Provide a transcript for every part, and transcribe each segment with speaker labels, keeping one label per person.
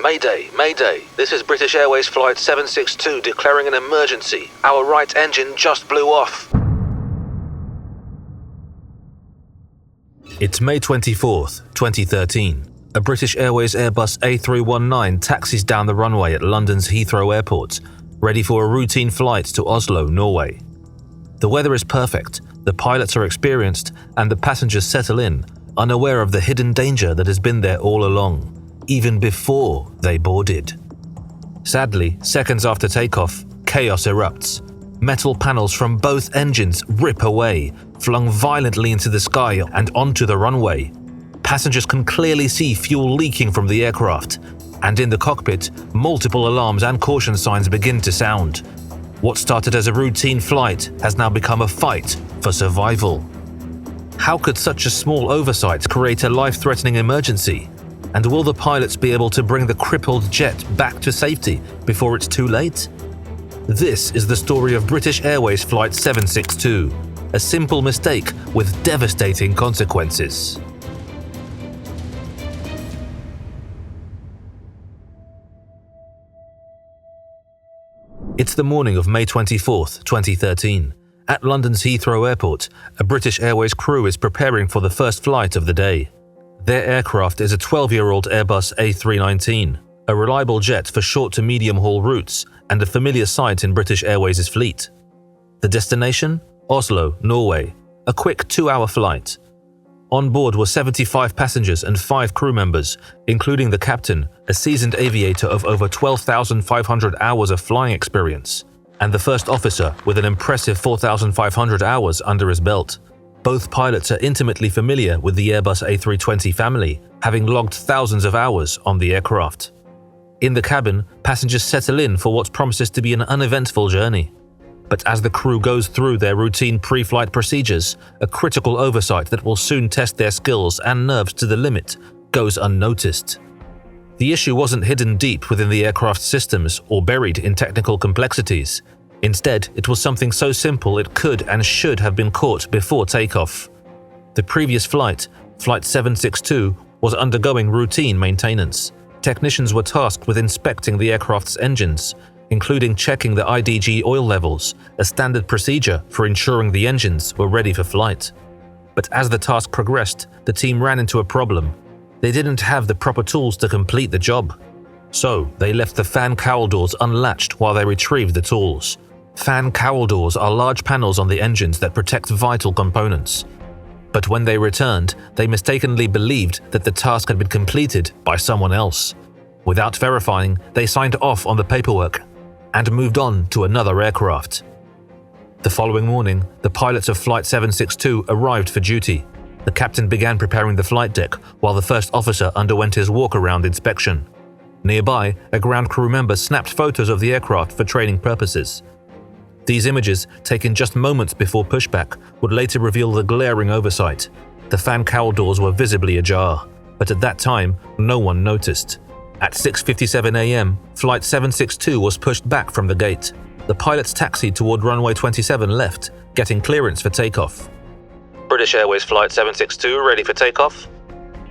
Speaker 1: Mayday, Mayday. This is British Airways Flight 762 declaring an emergency. Our right engine just blew off.
Speaker 2: It's May 24th, 2013. A British Airways Airbus A319 taxis down the runway at London's Heathrow Airport, ready for a routine flight to Oslo, Norway. The weather is perfect, the pilots are experienced, and the passengers settle in, unaware of the hidden danger that has been there all along, even before they boarded. Sadly, seconds after takeoff, chaos erupts. Metal panels from both engines rip away, flung violently into the sky and onto the runway. Passengers can clearly see fuel leaking from the aircraft, and in the cockpit, multiple alarms and caution signs begin to sound. What started as a routine flight has now become a fight for survival. How could such a small oversight create a life-threatening emergency? And will the pilots be able to bring the crippled jet back to safety before it's too late? This is the story of British Airways Flight 762, a simple mistake with devastating consequences. It's the morning of May 24th, 2013. At London's Heathrow Airport, a British Airways crew is preparing for the first flight of the day. Their aircraft is a 12-year-old Airbus A319, a reliable jet for short to medium-haul routes and a familiar sight in British Airways' fleet. The destination? Oslo, Norway, a quick 2-hour flight. On board were 75 passengers and 5 crew members, including the captain, a seasoned aviator of over 12,500 hours of flying experience, and the first officer with an impressive 4,500 hours under his belt. Both pilots are intimately familiar with the Airbus A320 family, having logged thousands of hours on the aircraft. In the cabin, passengers settle in for what promises to be an uneventful journey. But as the crew goes through their routine pre-flight procedures, a critical oversight that will soon test their skills and nerves to the limit goes unnoticed. The issue wasn't hidden deep within the aircraft's systems or buried in technical complexities. Instead, it was something so simple it could and should have been caught before takeoff. The previous flight, Flight 762, was undergoing routine maintenance. Technicians were tasked with inspecting the aircraft's engines, including checking the IDG oil levels, a standard procedure for ensuring the engines were ready for flight. But as the task progressed, the team ran into a problem. They didn't have the proper tools to complete the job. So they left the fan cowl doors unlatched while they retrieved the tools. Fan cowl doors are large panels on the engines that protect vital components. But when they returned, they mistakenly believed that the task had been completed by someone else. Without verifying, they signed off on the paperwork and moved on to another aircraft. The following morning, the pilots of Flight 762 arrived for duty. The captain began preparing the flight deck while the first officer underwent his walk-around inspection. Nearby, a ground crew member snapped photos of the aircraft for training purposes. These images, taken just moments before pushback, would later reveal the glaring oversight. The fan cowl doors were visibly ajar, but at that time, no one noticed. At 6:57 a.m., Flight 762 was pushed back from the gate. The pilots taxied toward runway 27 left, getting clearance for takeoff.
Speaker 1: British Airways Flight 762 ready for takeoff.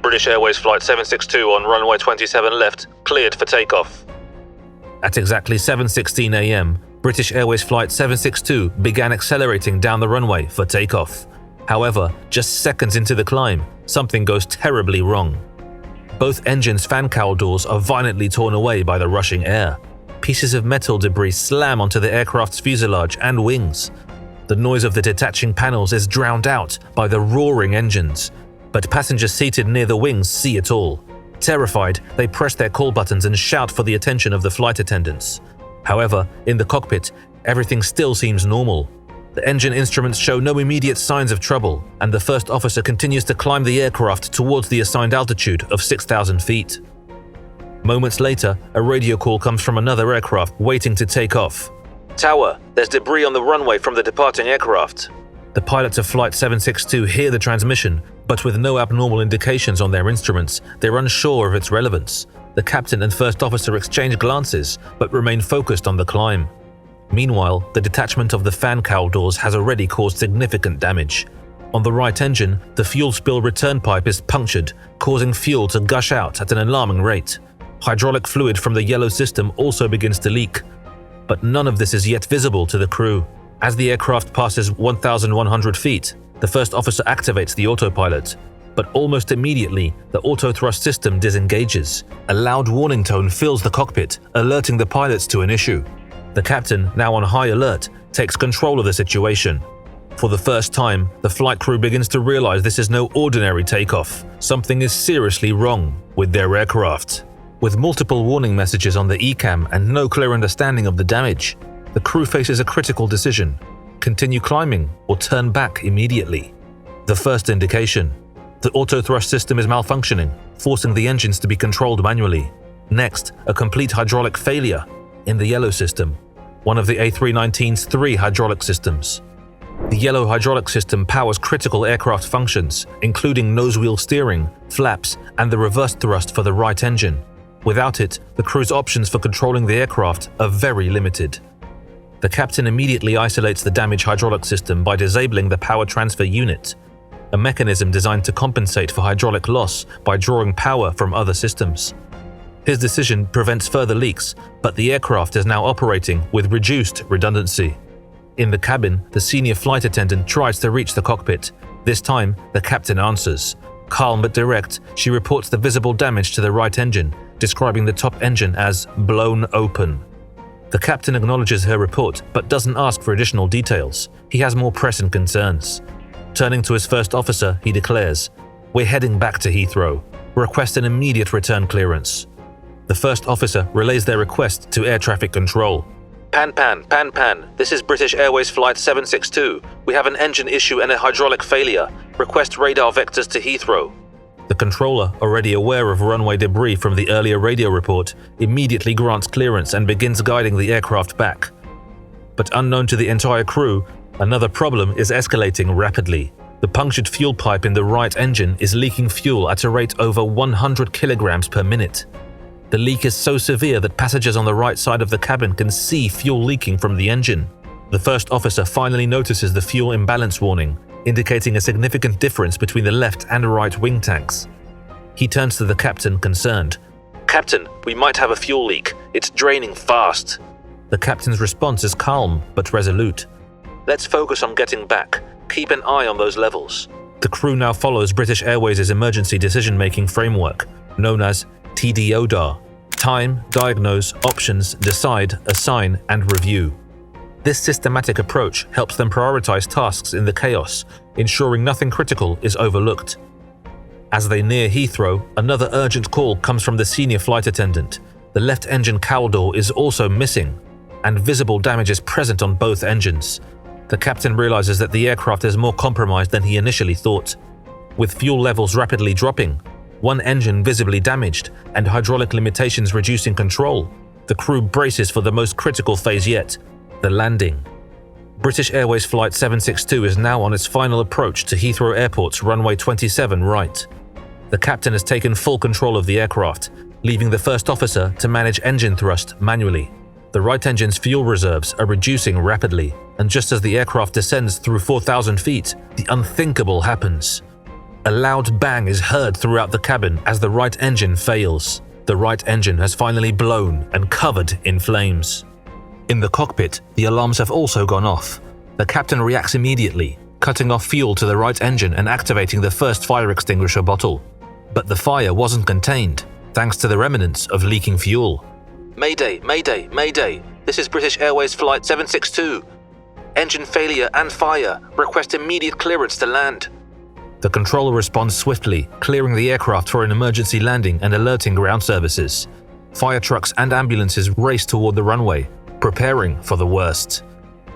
Speaker 1: British Airways Flight 762 on runway 27 left, cleared for takeoff.
Speaker 2: At exactly 7:16 a.m., British Airways Flight 762 began accelerating down the runway for takeoff. However, just seconds into the climb, something goes terribly wrong. Both engines' fan cowl doors are violently torn away by the rushing air. Pieces of metal debris slam onto the aircraft's fuselage and wings. The noise of the detaching panels is drowned out by the roaring engines, but passengers seated near the wings see it all. Terrified, they press their call buttons and shout for the attention of the flight attendants. However, in the cockpit, everything still seems normal. The engine instruments show no immediate signs of trouble, and the first officer continues to climb the aircraft towards the assigned altitude of 6,000 feet. Moments later, a radio call comes from another aircraft waiting to take off.
Speaker 1: Tower, there's debris on the runway from the departing aircraft.
Speaker 2: The pilots of Flight 762 hear the transmission, but with no abnormal indications on their instruments, they're unsure of its relevance. The captain and first officer exchange glances, but remain focused on the climb. Meanwhile, the detachment of the fan cowl doors has already caused significant damage. On the right engine, the fuel spill return pipe is punctured, causing fuel to gush out at an alarming rate. Hydraulic fluid from the yellow system also begins to leak. But none of this is yet visible to the crew. As the aircraft passes 1,100 feet, the first officer activates the autopilot. But almost immediately, the auto-thrust system disengages. A loud warning tone fills the cockpit, alerting the pilots to an issue. The captain, now on high alert, takes control of the situation. For the first time, the flight crew begins to realize this is no ordinary takeoff. Something is seriously wrong with their aircraft. With multiple warning messages on the ECAM and no clear understanding of the damage, the crew faces a critical decision: continue climbing or turn back immediately. The first indication: the auto-thrust system is malfunctioning, forcing the engines to be controlled manually. Next, a complete hydraulic failure in the yellow system, one of the A319's 3 hydraulic systems. The yellow hydraulic system powers critical aircraft functions, including nose-wheel steering, flaps, and the reverse thrust for the right engine. Without it, the crew's options for controlling the aircraft are very limited. The captain immediately isolates the damaged hydraulic system by disabling the power transfer unit, a mechanism designed to compensate for hydraulic loss by drawing power from other systems. His decision prevents further leaks, but the aircraft is now operating with reduced redundancy. In the cabin, the senior flight attendant tries to reach the cockpit. This time, the captain answers. Calm but direct, she reports the visible damage to the right engine, describing the top engine as blown open. The captain acknowledges her report but doesn't ask for additional details. He has more pressing concerns. Turning to his first officer, he declares, "We're heading back to Heathrow. Request an immediate return clearance." The first officer relays their request to air traffic control. Pan, this is British Airways Flight 762. We have an engine issue and a hydraulic failure. Request radar vectors to Heathrow. The controller, already aware of runway debris from the earlier radio report, immediately grants clearance and begins guiding the aircraft back. But unknown to the entire crew, another problem is escalating rapidly. The punctured fuel pipe in the right engine is leaking fuel at a rate over 100 kilograms per minute. The leak is so severe that passengers on the right side of the cabin can see fuel leaking from the engine. The first officer finally notices the fuel imbalance warning, indicating a significant difference between the left and right wing tanks. He turns to the captain, concerned. "Captain, we might have a fuel leak. It's draining fast." The captain's response is calm but resolute. "Let's focus on getting back. Keep an eye on those levels." The crew now follows British Airways' emergency decision-making framework, known as TDODAR: time, diagnose, options, decide, assign, and review. This systematic approach helps them prioritize tasks in the chaos, ensuring nothing critical is overlooked. As they near Heathrow, another urgent call comes from the senior flight attendant. The left engine cowl door is also missing, and visible damage is present on both engines. The captain realizes that the aircraft is more compromised than he initially thought. With fuel levels rapidly dropping, one engine visibly damaged, and hydraulic limitations reducing control, the crew braces for the most critical phase yet: the landing. British Airways Flight 762 is now on its final approach to Heathrow Airport's runway 27 right. The captain has taken full control of the aircraft, leaving the first officer to manage engine thrust manually. The right engine's fuel reserves are reducing rapidly, and just as the aircraft descends through 4,000 feet, the unthinkable happens. A loud bang is heard throughout the cabin as the right engine fails. The right engine has finally blown and covered in flames. In the cockpit, the alarms have also gone off. The captain reacts immediately, cutting off fuel to the right engine and activating the first fire extinguisher bottle. But the fire wasn't contained, thanks to the remnants of leaking fuel. "Mayday, mayday, mayday. This is British Airways Flight 762. Engine failure and fire. Request immediate clearance to land." The controller responds swiftly, clearing the aircraft for an emergency landing and alerting ground services. Fire trucks and ambulances race toward the runway, preparing for the worst.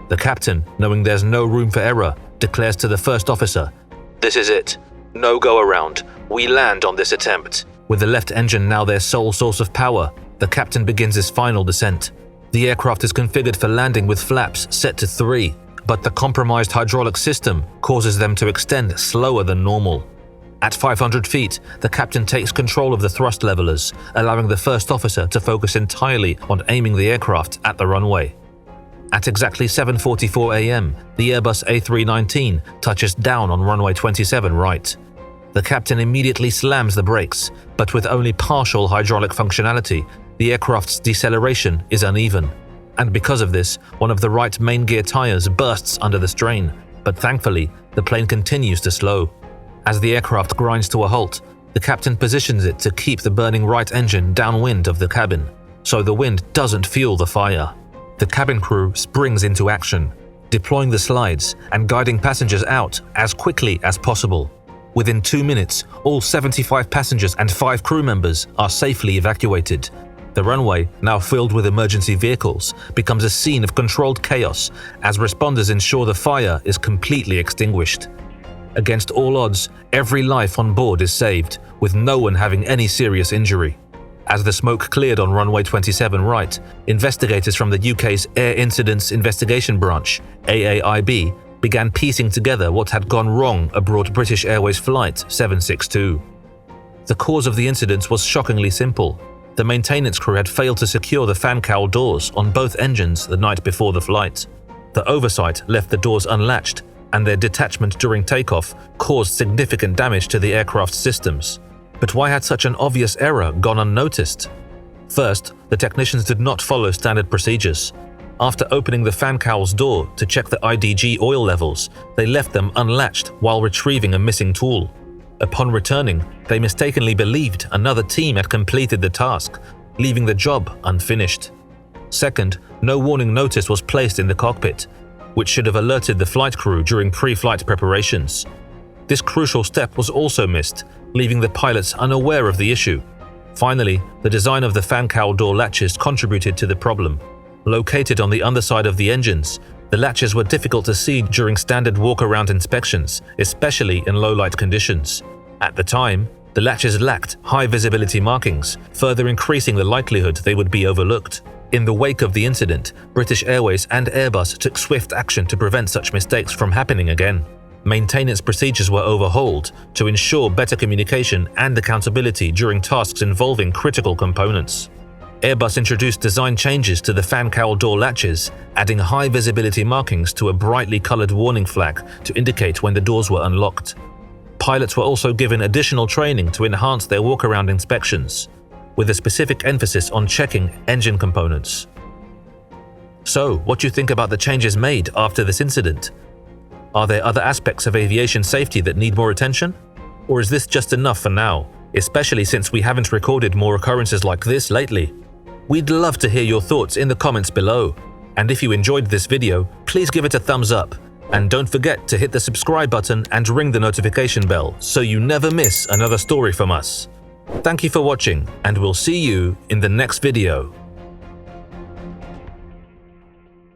Speaker 2: The captain, knowing there's no room for error, declares to the first officer, "This is it. No go around. We land on this attempt." With the left engine now their sole source of power, the captain begins his final descent. The aircraft is configured for landing with flaps set to 3, but the compromised hydraulic system causes them to extend slower than normal. At 500 feet, the captain takes control of the thrust levelers, allowing the first officer to focus entirely on aiming the aircraft at the runway. At exactly 7:44 a.m., the Airbus A319 touches down on runway 27 right. The captain immediately slams the brakes, but with only partial hydraulic functionality, the aircraft's deceleration is uneven. And because of this, one of the right main gear tires bursts under the strain, but thankfully, the plane continues to slow. As the aircraft grinds to a halt, the captain positions it to keep the burning right engine downwind of the cabin, so the wind doesn't fuel the fire. The cabin crew springs into action, deploying the slides and guiding passengers out as quickly as possible. Within 2 minutes, all 75 passengers and 5 crew members are safely evacuated. The runway, now filled with emergency vehicles, becomes a scene of controlled chaos as responders ensure the fire is completely extinguished. Against all odds, every life on board is saved, with no one having any serious injury. As the smoke cleared on runway 27 right, investigators from the UK's Air Incidents Investigation Branch, AAIB, began piecing together what had gone wrong aboard British Airways Flight 762. The cause of the incident was shockingly simple. The maintenance crew had failed to secure the fan cowl doors on both engines the night before the flight. The oversight left the doors unlatched, and their detachment during takeoff caused significant damage to the aircraft's systems. But why had such an obvious error gone unnoticed? First, the technicians did not follow standard procedures. After opening the fan cowl's door to check the IDG oil levels, they left them unlatched while retrieving a missing tool. Upon returning, they mistakenly believed another team had completed the task, leaving the job unfinished. Second, no warning notice was placed in the cockpit, which should have alerted the flight crew during pre-flight preparations. This crucial step was also missed, leaving the pilots unaware of the issue. Finally, the design of the fan cowl door latches contributed to the problem. Located on the underside of the engines, the latches were difficult to see during standard walk-around inspections, especially in low-light conditions. At the time, the latches lacked high visibility markings, further increasing the likelihood they would be overlooked. In the wake of the incident, British Airways and Airbus took swift action to prevent such mistakes from happening again. Maintenance procedures were overhauled to ensure better communication and accountability during tasks involving critical components. Airbus introduced design changes to the fan cowl door latches, adding high visibility markings to a brightly colored warning flag to indicate when the doors were unlocked. Pilots were also given additional training to enhance their walk-around inspections, with a specific emphasis on checking engine components. So, what do you think about the changes made after this incident? Are there other aspects of aviation safety that need more attention? Or is this just enough for now, especially since we haven't recorded more occurrences like this lately? We'd love to hear your thoughts in the comments below. And if you enjoyed this video, please give it a thumbs up. And don't forget to hit the subscribe button and ring the notification bell so you never miss another story from us. Thank you for watching, and we'll see you in the next video.